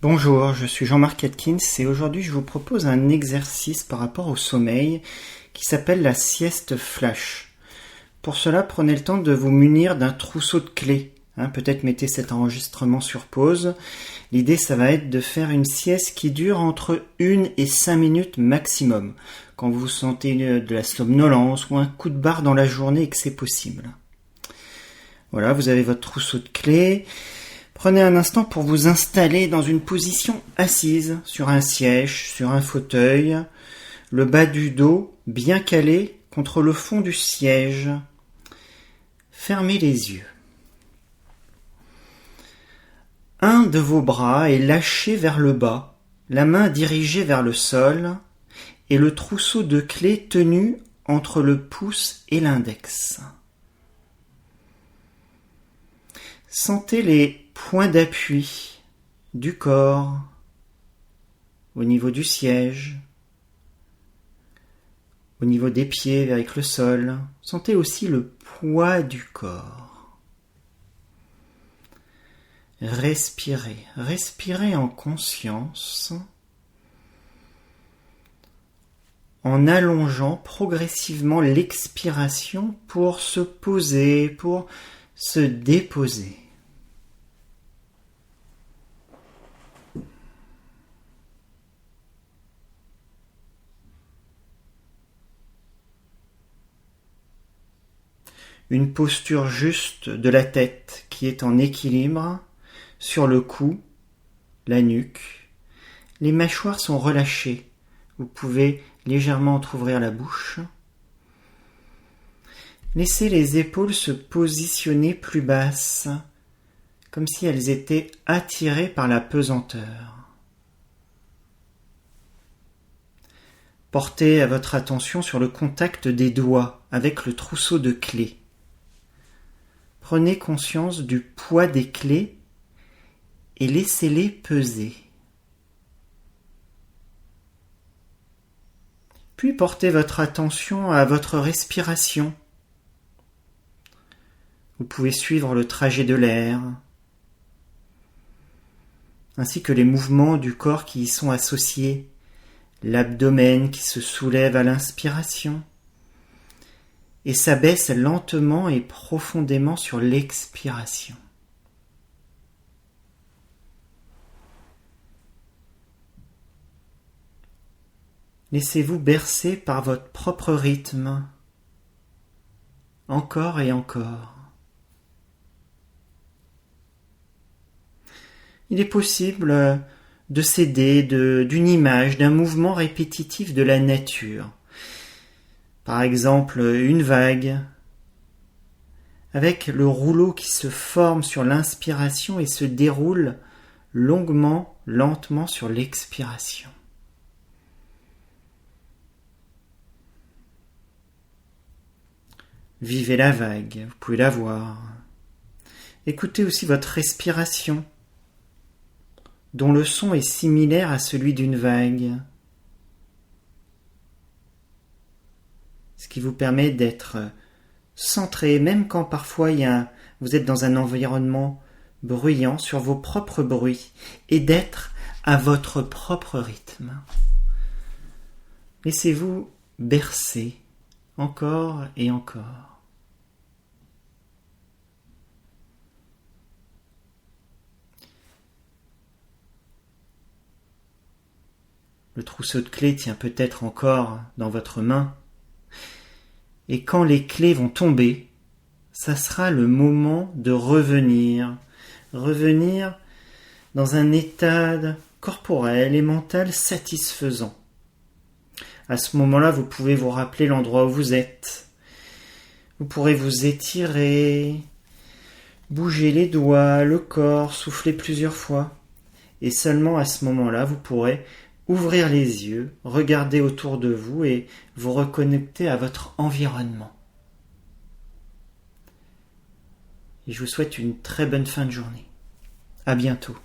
Bonjour, je suis Jean-Marc Atkins et aujourd'hui je vous propose un exercice par rapport au sommeil qui s'appelle la sieste flash. Pour cela, prenez le temps de vous munir d'un trousseau de clés. Peut-être mettez cet enregistrement sur pause. L'idée, ça va être de faire une sieste qui dure entre 1 et 5 minutes maximum, quand vous sentez de la somnolence ou un coup de barre dans la journée et que c'est possible. Voilà, vous avez votre trousseau de clés. Prenez un instant pour vous installer dans une position assise, sur un siège, sur un fauteuil, le bas du dos bien calé contre le fond du siège. Fermez les yeux. Un de vos bras est lâché vers le bas, la main dirigée vers le sol et le trousseau de clés tenu entre le pouce et l'index. Sentez les points d'appui du corps au niveau du siège, au niveau des pieds avec le sol. Sentez aussi le poids du corps. Respirez, respirez en conscience, en allongeant progressivement l'expiration pour se poser, pour se déposer. Une posture juste de la tête qui est en équilibre sur le cou, la nuque. Les mâchoires sont relâchées. Vous pouvez légèrement entrouvrir la bouche. Laissez les épaules se positionner plus basses, comme si elles étaient attirées par la pesanteur. Portez votre attention sur le contact des doigts avec le trousseau de clés. Prenez conscience du poids des clés et laissez-les peser. Puis portez votre attention à votre respiration. Vous pouvez suivre le trajet de l'air, ainsi que les mouvements du corps qui y sont associés, l'abdomen qui se soulève à l'inspiration et s'abaisse lentement et profondément sur l'expiration. Laissez-vous bercer par votre propre rythme, encore et encore. Il est possible de s'aider d'une image, d'un mouvement répétitif de la nature. Par exemple, une vague, avec le rouleau qui se forme sur l'inspiration et se déroule longuement, lentement sur l'expiration. Vivez la vague, vous pouvez la voir. Écoutez aussi votre respiration, dont le son est similaire à celui d'une vague, ce qui vous permet d'être centré, même quand parfois vous êtes dans un environnement bruyant, sur vos propres bruits, et d'être à votre propre rythme. Laissez-vous bercer encore et encore. Le trousseau de clés tient peut-être encore dans votre main. Et quand les clés vont tomber, ça sera le moment de revenir dans un état corporel et mental satisfaisant. À ce moment-là, vous pouvez vous rappeler l'endroit où vous êtes. Vous pourrez vous étirer, bouger les doigts, le corps, souffler plusieurs fois. Et seulement à ce moment-là, vous pourrez ouvrir les yeux, regarder autour de vous et vous reconnecter à votre environnement. Et je vous souhaite une très bonne fin de journée. À bientôt.